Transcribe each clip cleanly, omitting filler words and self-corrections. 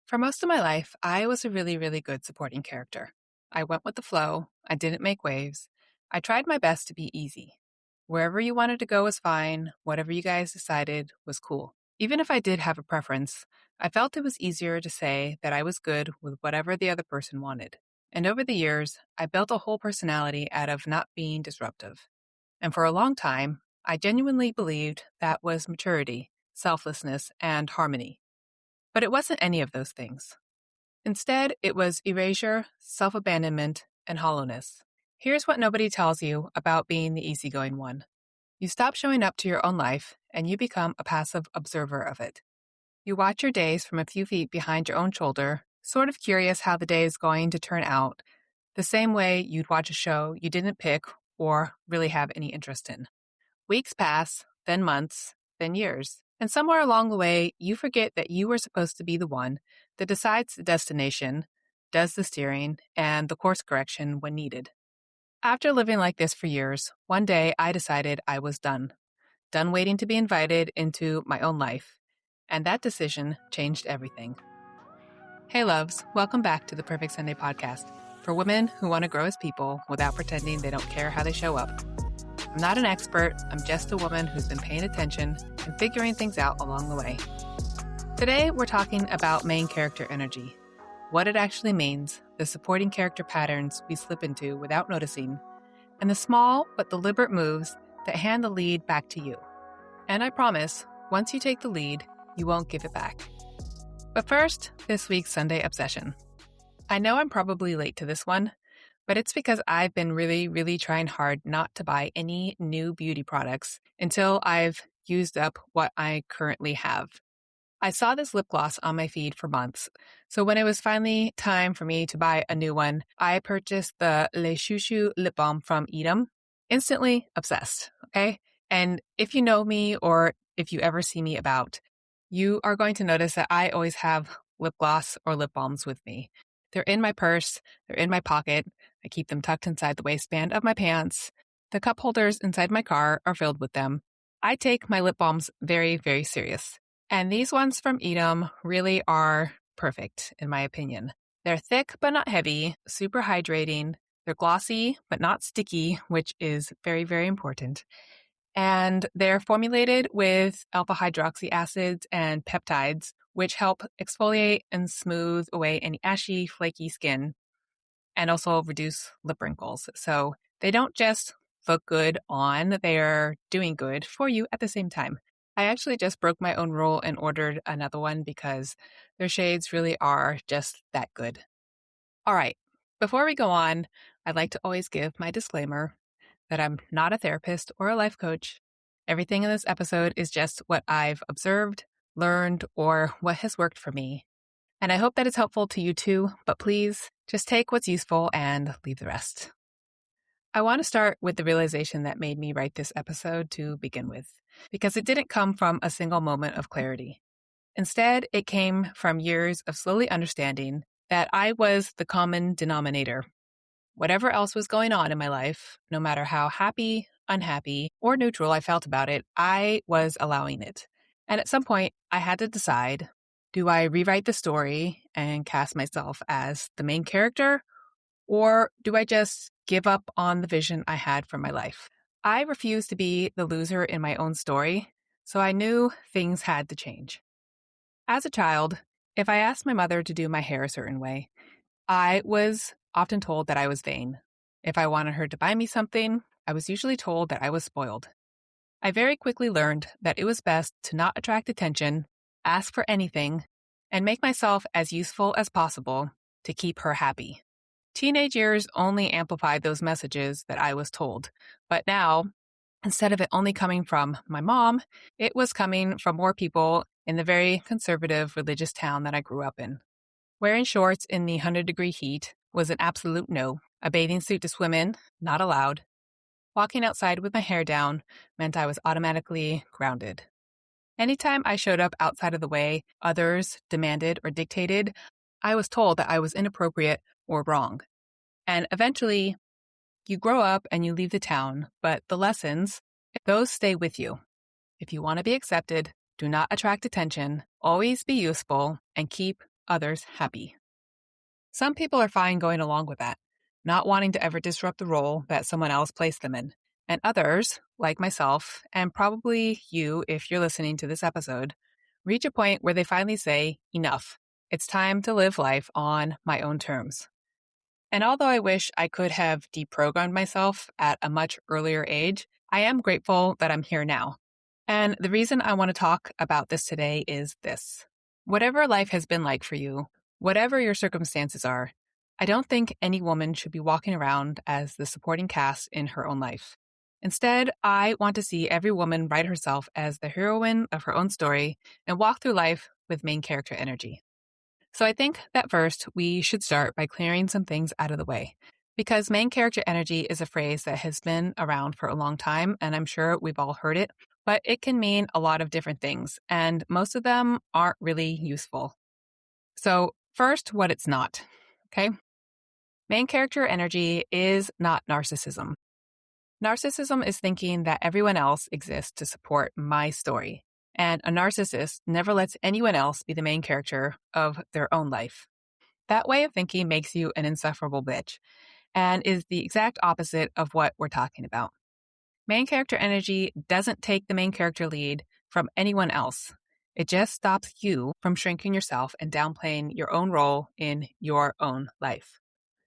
For most of my life, I was a really, really good supporting character. I went with the flow. I didn't make waves. I tried my best to be easy. Wherever you wanted to go was fine. Whatever you guys decided was cool. Even if I did have a preference, I felt it was easier to say that I was good with whatever the other person wanted. And over the years, I built a whole personality out of not being disruptive. And for a long time, I genuinely believed that was maturity, selflessness, and harmony. But it wasn't any of those things. Instead, it was erasure, self-abandonment, and hollowness. Here's what nobody tells you about being the easygoing one. You stop showing up to your own life, and you become a passive observer of it. You watch your days from a few feet behind your own shoulder, sort of curious how the day is going to turn out, the same way you'd watch a show you didn't pick or really have any interest in. Weeks pass, then months, then years. And somewhere along the way, you forget that you were supposed to be the one that decides the destination, does the steering, and the course correction when needed. After living like this for years, one day I decided I was done. Done waiting to be invited into my own life. And that decision changed everything. Hey loves, welcome back to the Purfect Sunday Podcast for women who want to grow as people without pretending they don't care how they show up. I'm not an expert, I'm just a woman who's been paying attention and figuring things out along the way. Today, we're talking about main character energy, what it actually means, the supporting character patterns we slip into without noticing, and the small but deliberate moves that hand the lead back to you. And I promise, once you take the lead, you won't give it back. But first, this week's Sunday obsession. I know I'm probably late to this one, but it's because I've been really, really trying hard not to buy any new beauty products until I've used up what I currently have. I saw this lip gloss on my feed for months, so when it was finally time for me to buy a new one, I purchased the Le Chouchou lip balm from Edam. Instantly obsessed, okay? And if you know me or if you ever see me about, you are going to notice that I always have lip gloss or lip balms with me. They're in my purse, they're in my pocket, I keep them tucked inside the waistband of my pants. The cup holders inside my car are filled with them. I take my lip balms very, very serious. And these ones from Edam really are perfect, in my opinion. They're thick but not heavy, super hydrating. They're glossy but not sticky, which is very, very important. And they're formulated with alpha hydroxy acids and peptides, which help exfoliate and smooth away any ashy, flaky skin and also reduce lip wrinkles. So they don't just look good on, they're doing good for you at the same time. I actually just broke my own rule and ordered another one because their shades really are just that good. All right, before we go on, I'd like to always give my disclaimer that I'm not a therapist or a life coach. Everything in this episode is just what I've observed, learned, or what has worked for me. And I hope that it's helpful to you too, but please just take what's useful and leave the rest. I want to start with the realization that made me write this episode to begin with, because it didn't come from a single moment of clarity. Instead, it came from years of slowly understanding that I was the common denominator. Whatever else was going on in my life, no matter how happy, unhappy, or neutral I felt about it, I was allowing it. And at some point, I had to decide, do I rewrite the story and cast myself as the main character, or do I just give up on the vision I had for my life? I refused to be the loser in my own story, so I knew things had to change. As a child, if I asked my mother to do my hair a certain way, I was often told that I was vain. If I wanted her to buy me something, I was usually told that I was spoiled. I very quickly learned that it was best to not attract attention, ask for anything, and make myself as useful as possible to keep her happy. Teenage years only amplified those messages that I was told, but now, instead of it only coming from my mom, it was coming from more people in the very conservative religious town that I grew up in. Wearing shorts in the 100-degree heat was an absolute no. A bathing suit to swim in, not allowed. Walking outside with my hair down meant I was automatically grounded. Anytime I showed up outside of the way others demanded or dictated, I was told that I was inappropriate or wrong. And eventually, you grow up and you leave the town, but the lessons, those stay with you. If you want to be accepted, do not attract attention, always be useful, and keep others happy. Some people are fine going along with that, not wanting to ever disrupt the role that someone else placed them in. And others, like myself, and probably you if you're listening to this episode, reach a point where they finally say, enough. It's time to live life on my own terms. And although I wish I could have deprogrammed myself at a much earlier age, I am grateful that I'm here now. And the reason I want to talk about this today is this. Whatever life has been like for you, whatever your circumstances are, I don't think any woman should be walking around as the supporting cast in her own life. Instead, I want to see every woman write herself as the heroine of her own story and walk through life with main character energy. So I think that first we should start by clearing some things out of the way, because main character energy is a phrase that has been around for a long time, and I'm sure we've all heard it, but it can mean a lot of different things, and most of them aren't really useful. So first, what it's not, okay? Main character energy is not narcissism. Narcissism is thinking that everyone else exists to support my story, and a narcissist never lets anyone else be the main character of their own life. That way of thinking makes you an insufferable bitch, and is the exact opposite of what we're talking about. Main character energy doesn't take the main character lead from anyone else. It just stops you from shrinking yourself and downplaying your own role in your own life.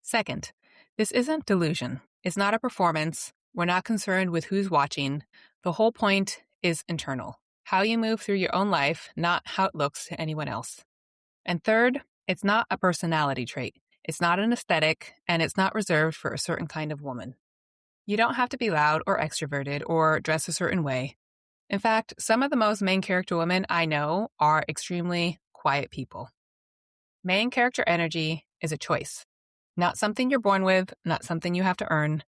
Second, this isn't delusion. It's not a performance. We're not concerned with who's watching. The whole point is internal. How you move through your own life, not how it looks to anyone else. And third, it's not a personality trait. It's not an aesthetic, and it's not reserved for a certain kind of woman. You don't have to be loud or extroverted or dress a certain way. In fact, some of the most main character women I know are extremely quiet people. Main character energy is a choice, not something you're born with, not something you have to earn.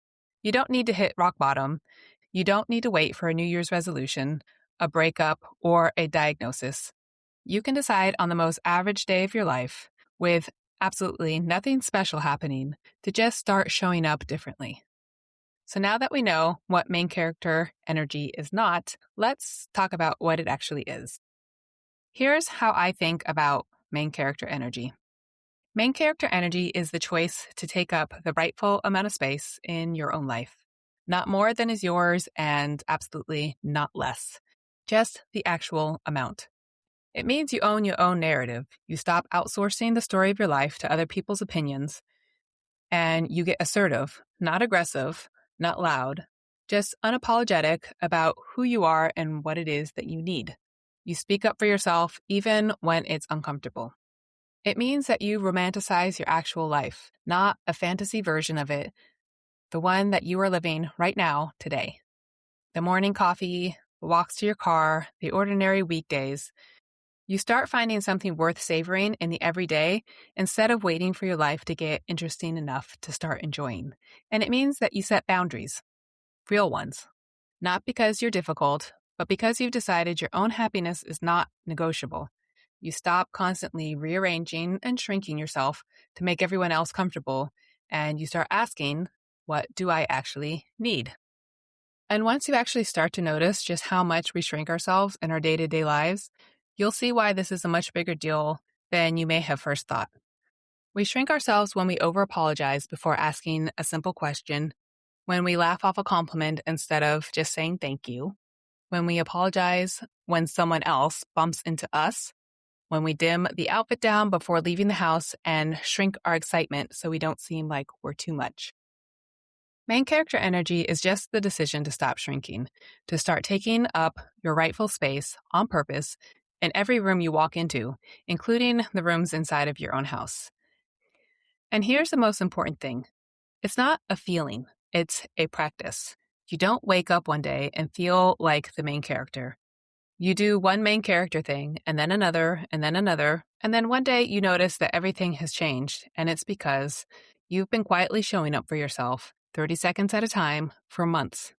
You don't need to hit rock bottom. You don't need to wait for a New Year's resolution, a breakup, or a diagnosis. You can decide on the most average day of your life, with absolutely nothing special happening, to just start showing up differently. So now that we know what main character energy is not, let's talk about what it actually is. Here's how I think about main character energy. Main character energy is the choice to take up the rightful amount of space in your own life. Not more than is yours, and absolutely not less. Just the actual amount. It means you own your own narrative. You stop outsourcing the story of your life to other people's opinions, and you get assertive, not aggressive, not loud, just unapologetic about who you are and what it is that you need. You speak up for yourself even when it's uncomfortable. It means that you romanticize your actual life, not a fantasy version of it, the one that you are living right now, today. The morning coffee, the walks to your car, the ordinary weekdays. You start finding something worth savoring in the everyday instead of waiting for your life to get interesting enough to start enjoying. And it means that you set boundaries, real ones, not because you're difficult, but because you've decided your own happiness is not negotiable. You stop constantly rearranging and shrinking yourself to make everyone else comfortable, and you start asking, what do I actually need? And once you actually start to notice just how much we shrink ourselves in our day-to-day lives, you'll see why this is a much bigger deal than you may have first thought. We shrink ourselves when we over-apologize before asking a simple question, when we laugh off a compliment instead of just saying thank you, when we apologize when someone else bumps into us, when we dim the outfit down before leaving the house and shrink our excitement so we don't seem like we're too much. Main character energy is just the decision to stop shrinking, to start taking up your rightful space on purpose in every room you walk into, including the rooms inside of your own house. And here's the most important thing. It's not a feeling, it's a practice. You don't wake up one day and feel like the main character. You do one main character thing, and then another, and then another, and then one day you notice that everything has changed, and it's because you've been quietly showing up for yourself 30 seconds at a time for months.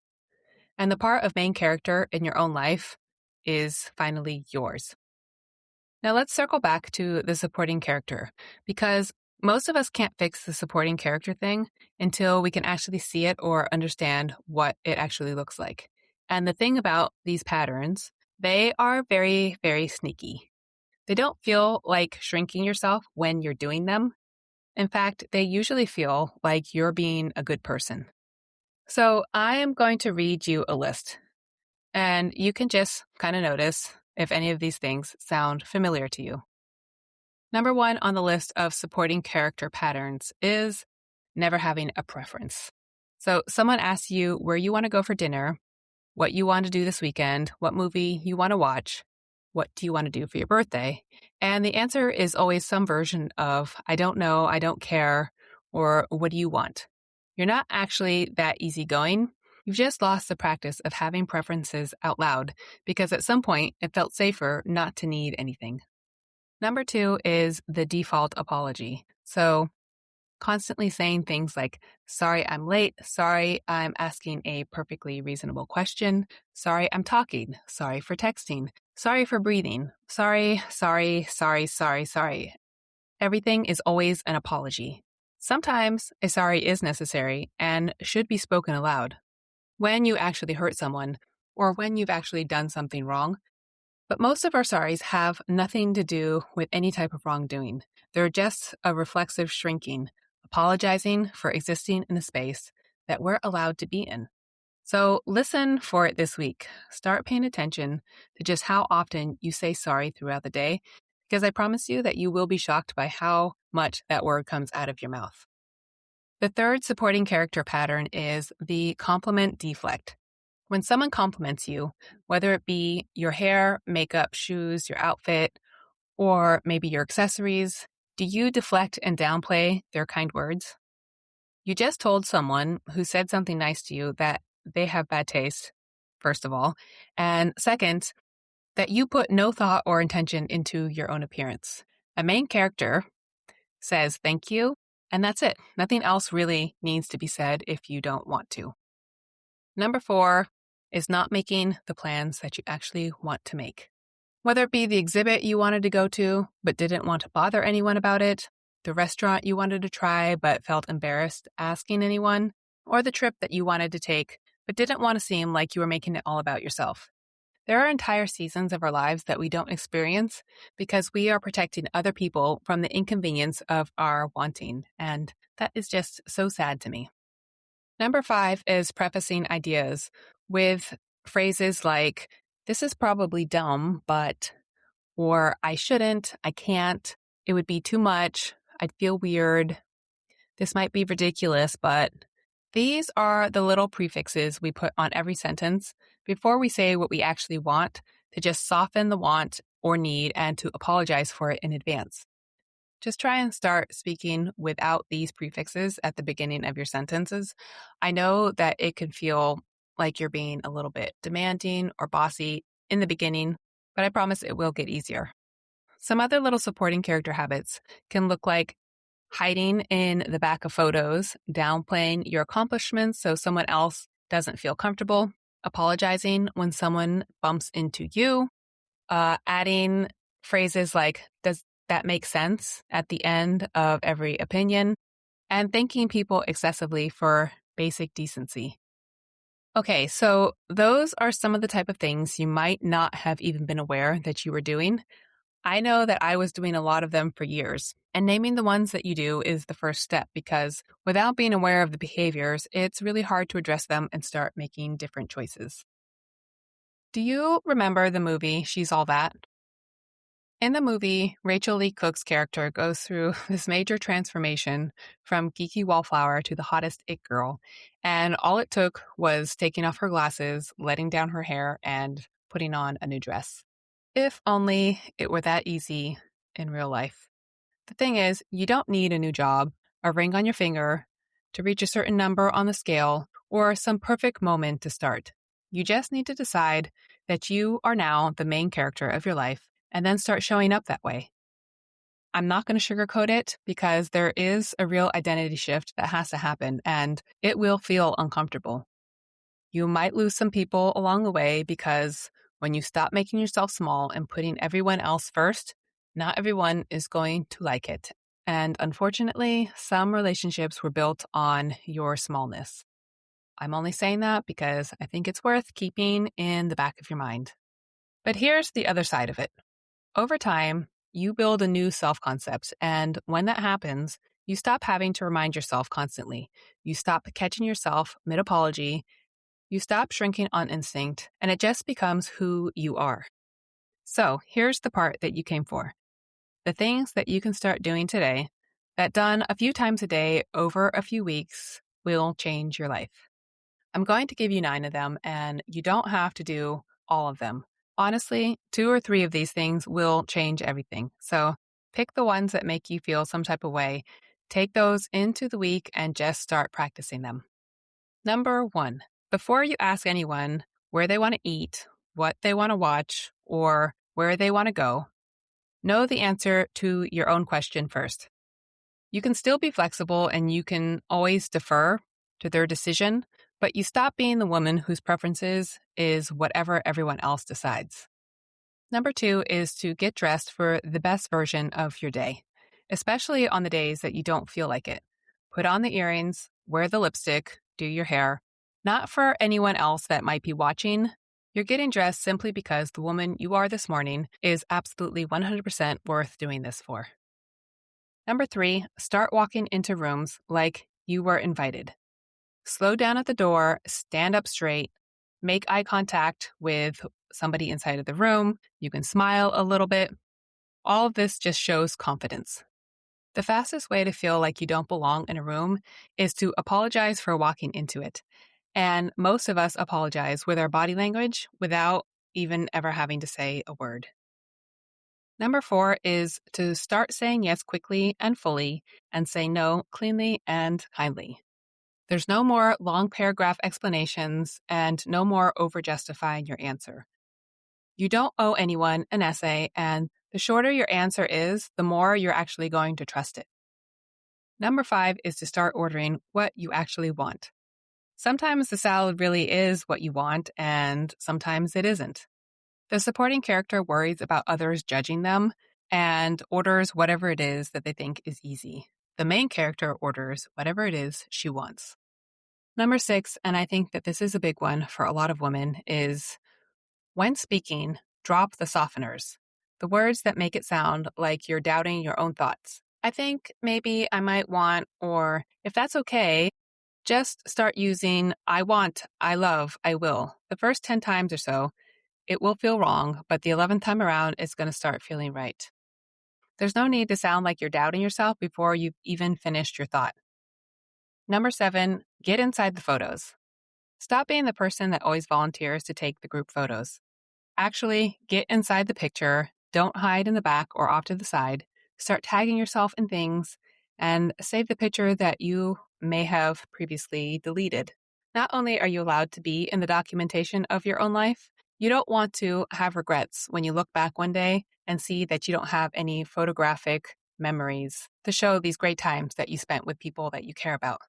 And the part of main character in your own life is finally yours. Now let's circle back to the supporting character, because most of us can't fix the supporting character thing until we can actually see it or understand what it actually looks like. And the thing about these patterns, they are very, very sneaky. They don't feel like shrinking yourself when you're doing them. In fact, they usually feel like you're being a good person. So I am going to read you a list, and you can just kind of notice if any of these things sound familiar to you. Number 1 on the list of supporting character patterns is never having a preference. So someone asks you where you want to go for dinner, what you want to do this weekend, what movie you want to watch, what do you want to do for your birthday? And the answer is always some version of, I don't know, I don't care, or what do you want? You're not actually that easygoing. You've just lost the practice of having preferences out loud because at some point it felt safer not to need anything. Number 2 is the default apology. So constantly saying things like, sorry, I'm late. Sorry, I'm asking a perfectly reasonable question. Sorry, I'm talking. Sorry for texting. Sorry for breathing. Sorry. Everything is always an apology. Sometimes a sorry is necessary and should be spoken aloud when you actually hurt someone or when you've actually done something wrong. But most of our sorries have nothing to do with any type of wrongdoing. They're just a reflexive shrinking, apologizing for existing in a space that we're allowed to be in. So listen for it this week. Start paying attention to just how often you say sorry throughout the day, because I promise you that you will be shocked by how much that word comes out of your mouth. The third supporting character pattern is the compliment deflect. When someone compliments you, whether it be your hair, makeup, shoes, your outfit, or maybe your accessories, do you deflect and downplay their kind words? You just told someone who said something nice to you that they have bad taste, first of all, and second, that you put no thought or intention into your own appearance. A main character says thank you, and that's it. Nothing else really needs to be said if you don't want to. Number 4 is not making the plans that you actually want to make. Whether it be the exhibit you wanted to go to but didn't want to bother anyone about it, the restaurant you wanted to try but felt embarrassed asking anyone, or the trip that you wanted to take but didn't want to seem like you were making it all about yourself. There are entire seasons of our lives that we don't experience because we are protecting other people from the inconvenience of our wanting, and that is just so sad to me. Number 5 is prefacing ideas with phrases like, this is probably dumb, but, or I shouldn't, I can't, it would be too much, I'd feel weird, this might be ridiculous, but these are the little prefixes we put on every sentence before we say what we actually want to just soften the want or need and to apologize for it in advance. Just try and start speaking without these prefixes at the beginning of your sentences. I know that it can feel like you're being a little bit demanding or bossy in the beginning, but I promise it will get easier. Some other little supporting character habits can look like hiding in the back of photos, downplaying your accomplishments so someone else doesn't feel comfortable, apologizing when someone bumps into you, adding phrases like, does that make sense at the end of every opinion, and thanking people excessively for basic decency. Okay, so those are some of the type of things you might not have even been aware that you were doing. I know that I was doing a lot of them for years, and naming the ones that you do is the first step because without being aware of the behaviors, it's really hard to address them and start making different choices. Do you remember the movie She's All That? In the movie, Rachel Lee Cook's character goes through this major transformation from geeky wallflower to the hottest it girl, and all it took was taking off her glasses, letting down her hair, and putting on a new dress. If only it were that easy in real life. The thing is, you don't need a new job, a ring on your finger, to reach a certain number on the scale, or some perfect moment to start. You just need to decide that you are now the main character of your life and then start showing up that way. I'm not going to sugarcoat it because there is a real identity shift that has to happen and it will feel uncomfortable. You might lose some people along the way because when you stop making yourself small and putting everyone else first, not everyone is going to like it. And unfortunately, some relationships were built on your smallness. I'm only saying that because I think it's worth keeping in the back of your mind. But here's the other side of it. Over time, you build a new self-concept. And when that happens, you stop having to remind yourself constantly. You stop catching yourself mid-apology. You stop shrinking on instinct, and it just becomes who you are. So here's the part that you came for. The things that you can start doing today that done a few times a day over a few weeks will change your life. I'm going to give you 9 of them, and you don't have to do all of them. Honestly, 2 or 3 of these things will change everything. So pick the ones that make you feel some type of way. Take those into the week and just start practicing them. Number 1, before you ask anyone where they want to eat, what they want to watch, or where they want to go, know the answer to your own question first. You can still be flexible and you can always defer to their decision, but you stop being the woman whose preferences is whatever everyone else decides. Number 2 is to get dressed for the best version of your day, especially on the days that you don't feel like it. Put on the earrings, wear the lipstick, do your hair. Not for anyone else that might be watching. You're getting dressed simply because the woman you are this morning is absolutely 100% worth doing this for. Number 3, start walking into rooms like you were invited. Slow down at the door, stand up straight, make eye contact with somebody inside of the room. You can smile a little bit. All of this just shows confidence. The fastest way to feel like you don't belong in a room is to apologize for walking into it. And most of us apologize with our body language without even ever having to say a word. Number 4 is to start saying yes quickly and fully and say no cleanly and kindly. There's no more long paragraph explanations and no more over-justifying your answer. You don't owe anyone an essay, and the shorter your answer is, the more you're actually going to trust it. Number 5 is to start ordering what you actually want. Sometimes the salad really is what you want, and sometimes it isn't. The supporting character worries about others judging them and orders whatever it is that they think is easy. The main character orders whatever it is she wants. Number 6, and I think that this is a big one for a lot of women, is when speaking, drop the softeners, the words that make it sound like you're doubting your own thoughts. I think maybe I might want, or if that's okay, just start using I want, I love, I will. The first 10 times or so, it will feel wrong, but the 11th time around, it's going to start feeling right. There's no need to sound like you're doubting yourself before you've even finished your thought. Number 7, get inside the photos. Stop being the person that always volunteers to take the group photos. Actually, get inside the picture. Don't hide in the back or off to the side. Start tagging yourself in things and save the picture that you may have previously deleted. Not only are you allowed to be in the documentation of your own life, you don't want to have regrets when you look back one day and see that you don't have any photographic memories to show these great times that you spent with people that you care about.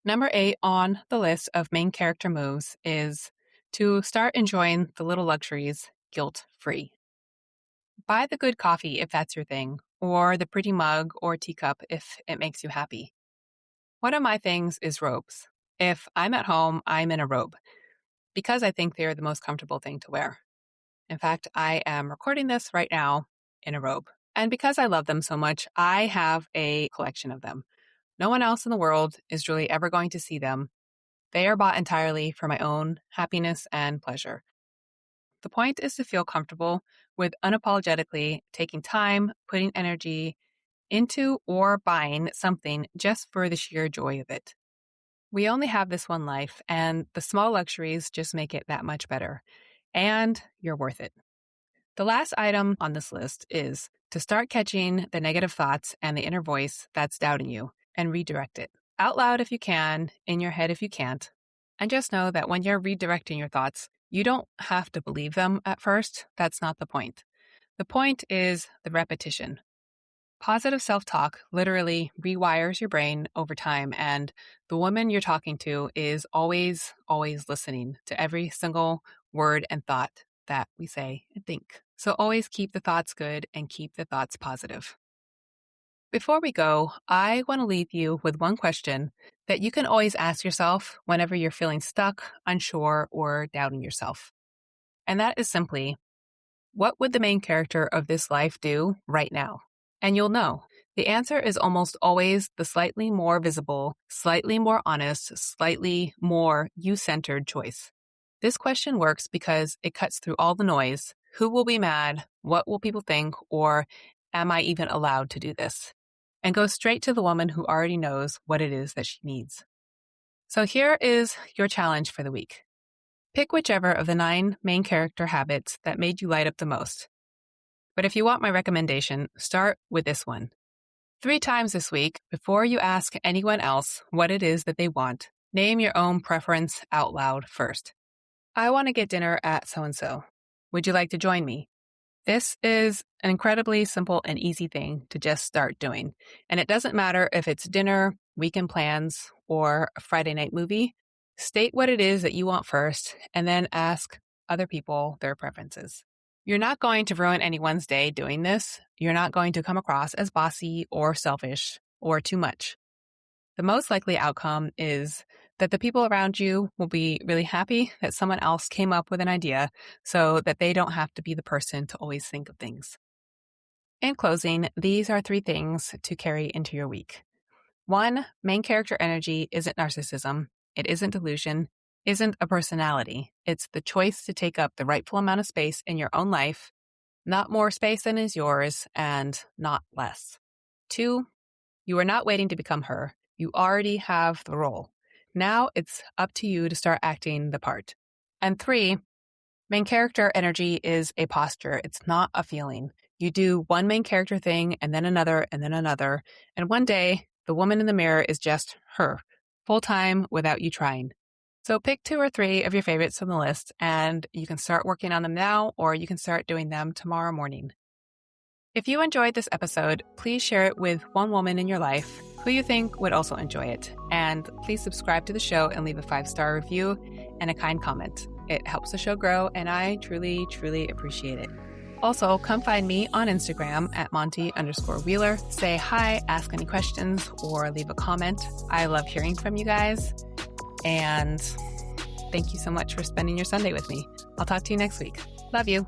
Number 8 on the list of main character moves is to start enjoying the little luxuries guilt-free. Buy the good coffee if that's your thing, or the pretty mug or teacup if it makes you happy. One of my things is robes. If I'm at home, I'm in a robe because I think they're the most comfortable thing to wear. In fact, I am recording this right now in a robe. And because I love them so much, I have a collection of them. No one else in the world is really ever going to see them. They are bought entirely for my own happiness and pleasure. The point is to feel comfortable with unapologetically taking time, putting energy into or buying something just for the sheer joy of it. We only have this one life, and the small luxuries just make it that much better. And you're worth it. The last item on this list is to start catching the negative thoughts and the inner voice that's doubting you and redirect it. Out loud if you can, in your head if you can't. And just know that when you're redirecting your thoughts, you don't have to believe them at first. That's not the point. The point is the repetition. Positive self-talk literally rewires your brain over time, and the woman you're talking to is always, always listening to every single word and thought that we say and think. So always keep the thoughts good and keep the thoughts positive. Before we go, I want to leave you with one question that you can always ask yourself whenever you're feeling stuck, unsure, or doubting yourself. And that is simply, What would the main character of this life do right now? And you'll know. The answer is almost always the slightly more visible, slightly more honest, slightly more you-centered choice. This question works because it cuts through all the noise. Who will be mad? What will people think? Or am I even allowed to do this? And goes straight to the woman who already knows what it is that she needs. So here is your challenge for the week. Pick whichever of the 9 main character habits that made you light up the most. But if you want my recommendation, start with this one. 3 times this week, before you ask anyone else what it is that they want, name your own preference out loud first. I want to get dinner at so-and-so. Would you like to join me? This is an incredibly simple and easy thing to just start doing. And it doesn't matter if it's dinner, weekend plans, or a Friday night movie. State what it is that you want first, and then ask other people their preferences. You're not going to ruin anyone's day doing this. You're not going to come across as bossy or selfish or too much. The most likely outcome is that the people around you will be really happy that someone else came up with an idea so that they don't have to be the person to always think of things. In closing, these are 3 things to carry into your week. 1, main character energy isn't narcissism. It isn't delusion, isn't a personality. It's the choice to take up the rightful amount of space in your own life, not more space than is yours, and not less. 2, you are not waiting to become her. You already have the role. Now it's up to you to start acting the part. And 3, main character energy is a posture. It's not a feeling. You do one main character thing and then another and then another. And one day, the woman in the mirror is just her, full-time without you trying. So pick 2 or 3 of your favorites from the list, and you can start working on them now, or you can start doing them tomorrow morning. If you enjoyed this episode, please share it with one woman in your life who you think would also enjoy it. And please subscribe to the show and leave a 5-star review and a kind comment. It helps the show grow, and I truly, truly appreciate it. Also, come find me on Instagram at Monti_Wheeler. Say hi, ask any questions, or leave a comment. I love hearing from you guys. And thank you so much for spending your Sunday with me. I'll talk to you next week. Love you.